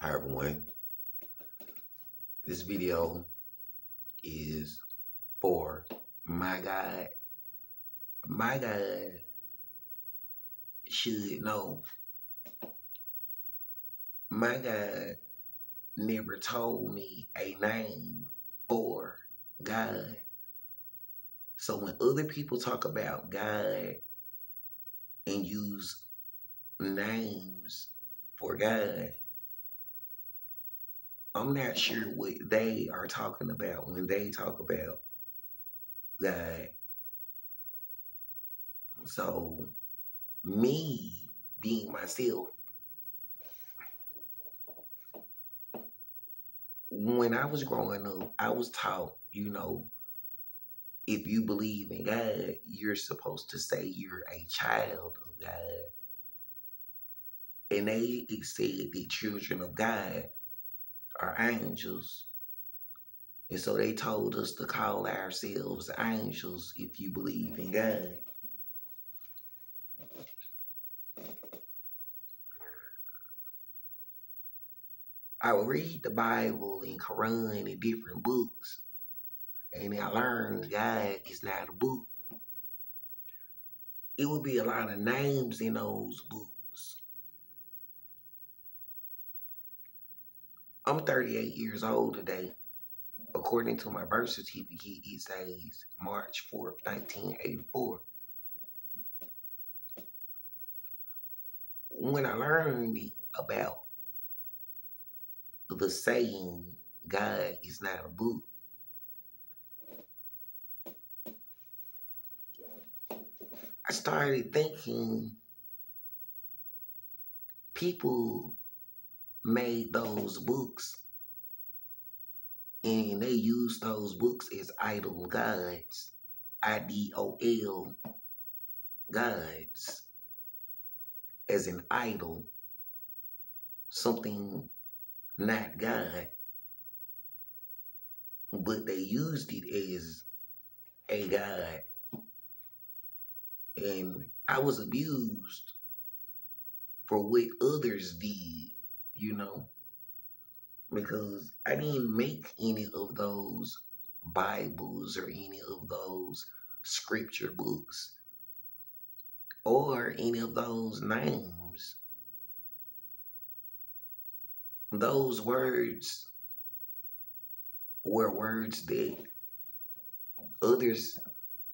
Hi everyone. This video is for my God. My God should know. My God never told me a name for God. So when other people talk about God and use names for God, I'm not sure what they are talking about when they talk about God. So me being myself, when I was growing up, I was taught, if you believe in God, you're supposed to say you're a child of God. And they said the children of God are angels. And so they told us to call ourselves angels if you believe in God. I would read the Bible and Quran and different books. And I learned God is not a book. It would be a lot of names in those books. I'm 38 years old today. According to my birth certificate, it says March 4th, 1984. When I learned about the saying, God is not a book, I started thinking people made those books and they used those books as idol gods, IDOL, gods, as an idol, something not God, but they used it as a God. And I was abused for what others did, because I didn't make any of those Bibles or any of those scripture books or any of those names. Those words were words that others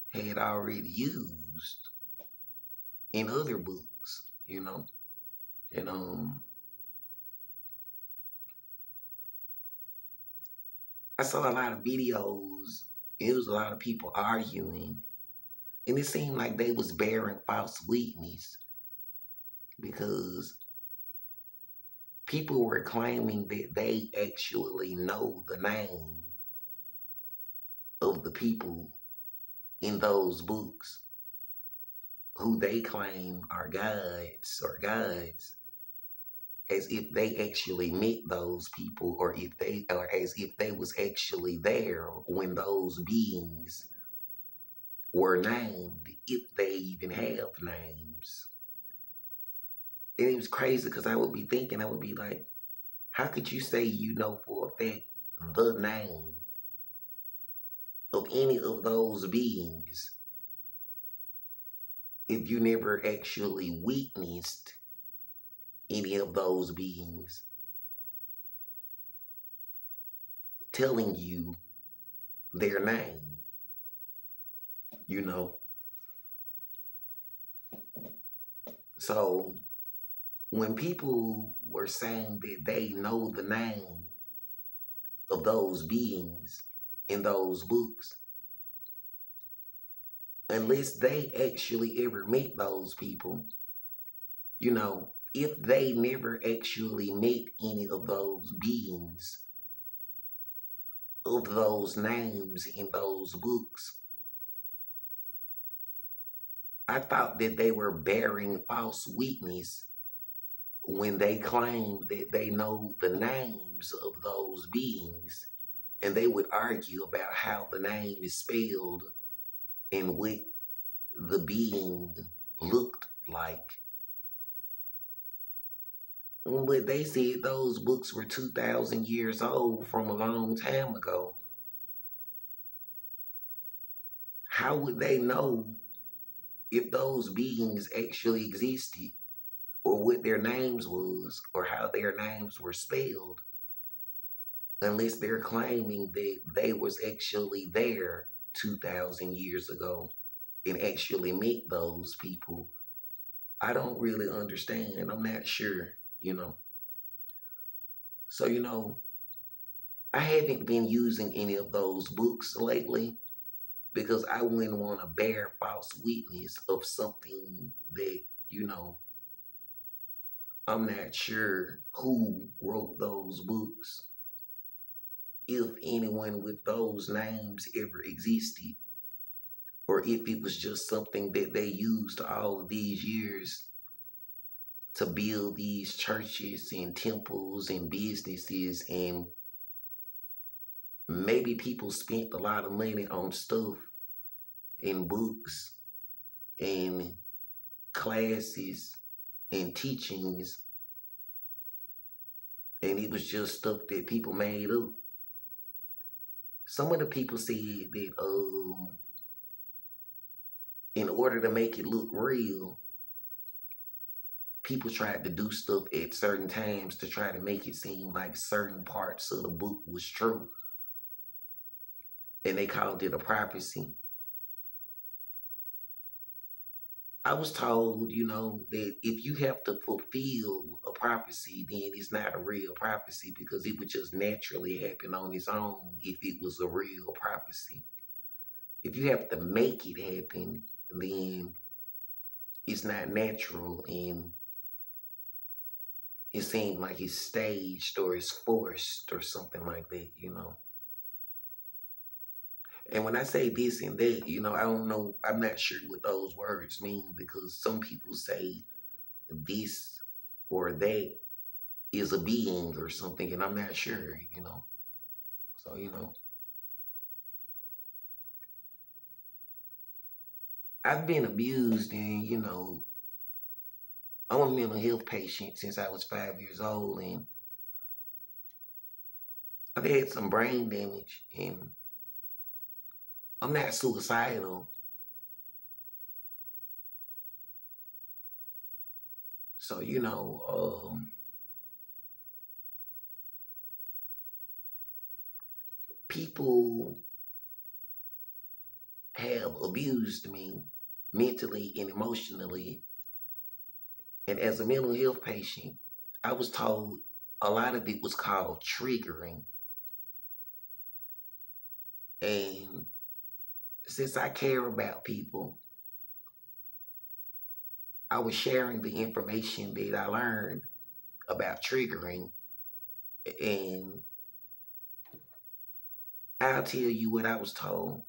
had already used in other books, and I saw a lot of videos. It was a lot of people arguing, and it seemed like they was bearing false witness because people were claiming that they actually know the name of the people in those books who they claim are gods or gods, as if they actually met those people, or as if they was actually there when those beings were named, if they even have names. And it was crazy because I would be like, how could you say you know for a fact the name of any of those beings if you never actually witnessed any of those beings telling you their name, So when people were saying that they know the name of those beings in those books, unless they actually ever met those people, if they never actually met any of those beings of those names in those books, I thought that they were bearing false witness when they claimed that they know the names of those beings, and they would argue about how the name is spelled and what the being looked like. But they said those books were 2,000 years old from a long time ago. How would they know if those beings actually existed, or what their names was, or how their names were spelled, unless they're claiming that they was actually there 2,000 years ago and actually met those people? I don't really understand. I'm not sure, you know. So, I haven't been using any of those books lately because I wouldn't want to bear false witness of something that, I'm not sure who wrote those books, if anyone with those names ever existed, or if it was just something that they used all of these years to build these churches and temples and businesses, and maybe people spent a lot of money on stuff and books and classes and teachings, and it was just stuff that people made up. Some of the people said that in order to make it look real, people tried to do stuff at certain times to try to make it seem like certain parts of the book was true, and they called it a prophecy. I was told, that if you have to fulfill a prophecy, then it's not a real prophecy, because it would just naturally happen on its own if it was a real prophecy. If you have to make it happen, then it's not natural, and it seems like it's staged or it's forced or something like that. And when I say this and that, I don't know, I'm not sure what those words mean, because some people say this or that is a being or something, and I'm not sure. So, I've been abused, and, I'm a mental health patient since I was 5 years old, and I've had some brain damage, and I'm not suicidal. So, people have abused me mentally and emotionally. And as a mental health patient, I was told a lot of it was called triggering. And since I care about people, I was sharing the information that I learned about triggering. And I'll tell you what I was told.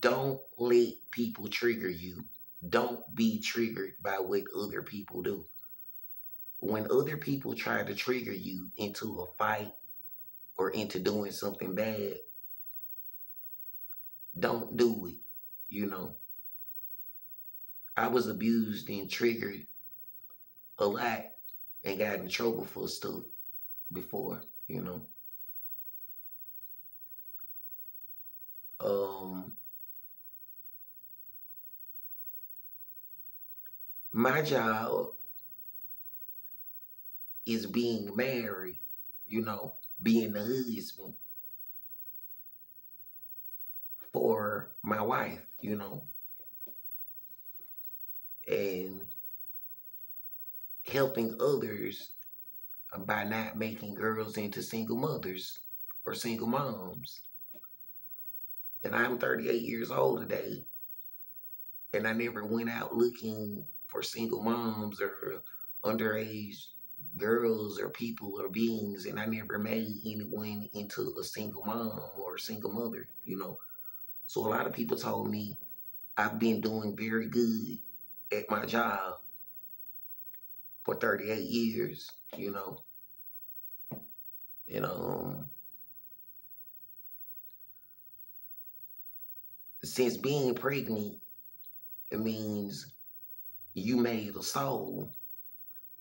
Don't let people trigger you. Don't be triggered by what other people do. When other people try to trigger you into a fight or into doing something bad, don't do it. You know, I was abused and triggered a lot and got in trouble for stuff before. Um, my job is being married, being the husband for my wife, and helping others by not making girls into single mothers or single moms. And I'm 38 years old today, and I never went out looking for single moms or underage girls or people or beings, and I never made anyone into a single mom or a single mother. So a lot of people told me I've been doing very good at my job for 38 years. And since being pregnant, it means you made a soul,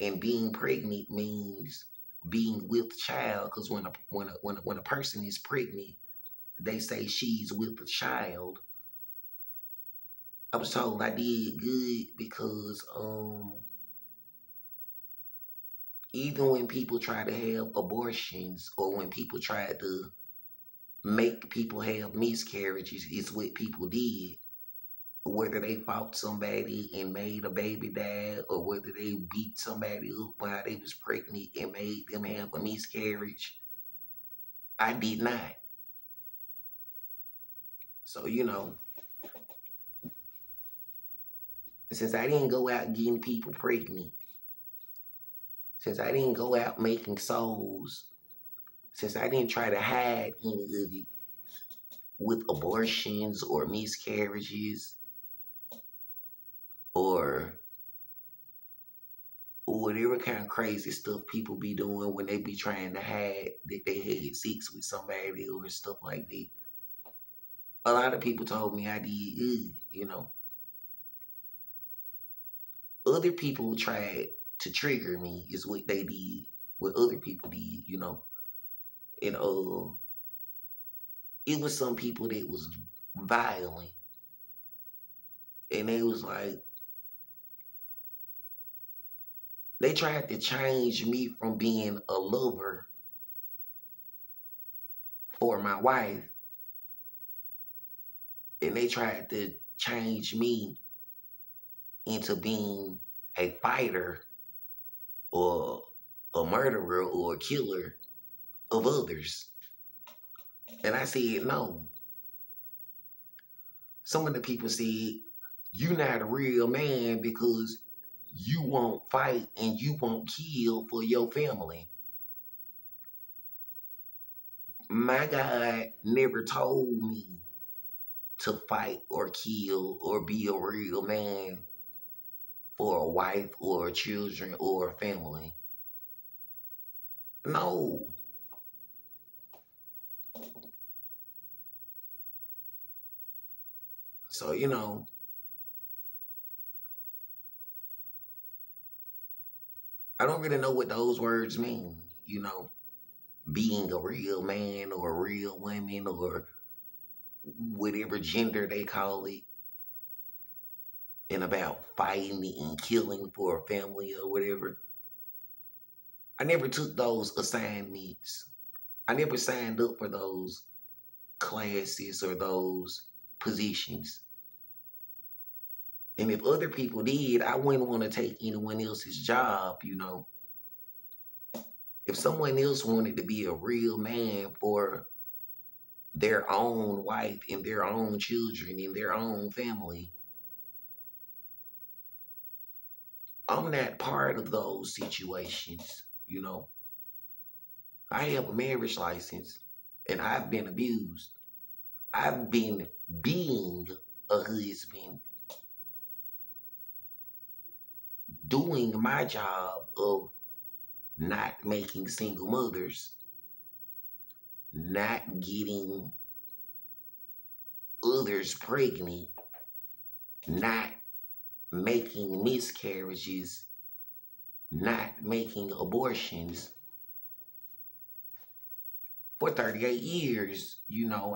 And being pregnant means being with child, because when a person is pregnant, they say she's with a child. I was told I did good because even when people try to have abortions or when people try to make people have miscarriages, it's what people did. Whether they fought somebody and made a baby die, or whether they beat somebody up while they was pregnant and made them have a miscarriage, I did not. So, since I didn't go out getting people pregnant, since I didn't go out making souls, since I didn't try to hide any of it with abortions or miscarriages or whatever kind of crazy stuff people be doing when they be trying to hide that they had sex with somebody or stuff like that. A lot of people told me I did good. Other people tried to trigger me is what they did, what other people did. And it was some people that was violent. And they was like, they tried to change me from being a lover for my wife. And they tried to change me into being a fighter or a murderer or a killer of others. And I said, no. Some of the people said, you're not a real man because you won't fight and you won't kill for your family. My God never told me to fight or kill or be a real man for a wife or children or a family. No. So, I don't really know what those words mean, being a real man or a real woman or whatever gender they call it, and about fighting and killing for a family or whatever. I never took those assignments. I never signed up for those classes or those positions. And if other people did, I wouldn't want to take anyone else's job. If someone else wanted to be a real man for their own wife and their own children and their own family, I'm not part of those situations. I have a marriage license and I've been abused. I've been being a husband, doing my job of not making single mothers, not getting others pregnant, not making miscarriages, not making abortions. For 38 years,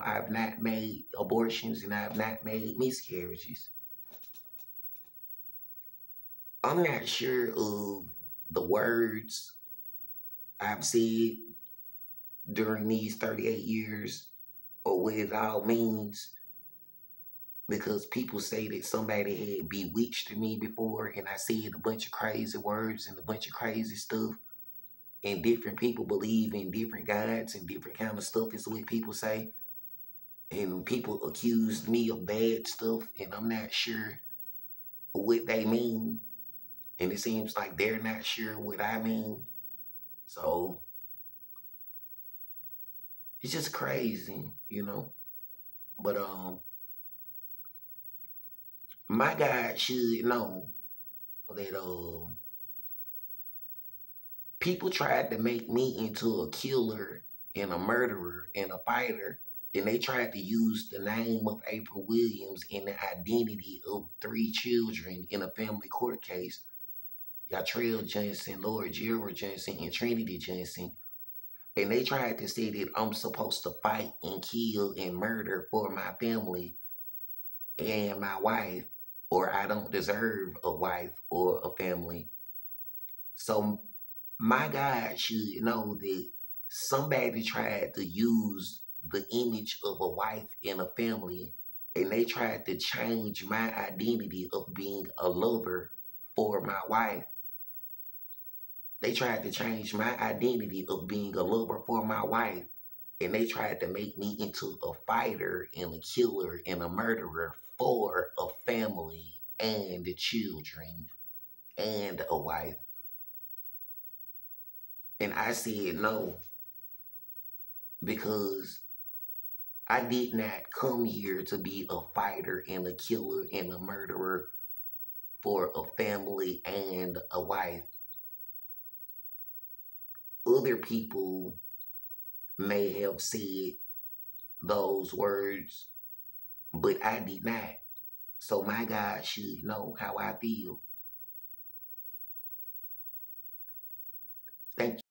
I've not made abortions and I've not made miscarriages. I'm not sure of the words I've said during these 38 years or what it all means, because people say that somebody had bewitched me before and I said a bunch of crazy words and a bunch of crazy stuff, and different people believe in different gods and different kind of stuff is what people say, and people accused me of bad stuff and I'm not sure what they mean, and it seems like they're not sure what I mean. So it's just crazy. But my God should know that people tried to make me into a killer and a murderer and a fighter, and they tried to use the name of April Williams and the identity of 3 children in a family court case Yatrell Johnson, Lord Jehovah Johnson, and Trinity Johnson. And they tried to say that I'm supposed to fight and kill and murder for my family and my wife, or I don't deserve a wife or a family. So my God should know that somebody tried to use the image of a wife and a family, and they tried to change my identity of being a lover for my wife. They tried to change my identity of being a lover for my wife, and they tried to make me into a fighter and a killer and a murderer for a family and the children and a wife. And I said no, because I did not come here to be a fighter and a killer and a murderer for a family and a wife. Other people may have said those words, but I did not. So my God should know how I feel. Thank you.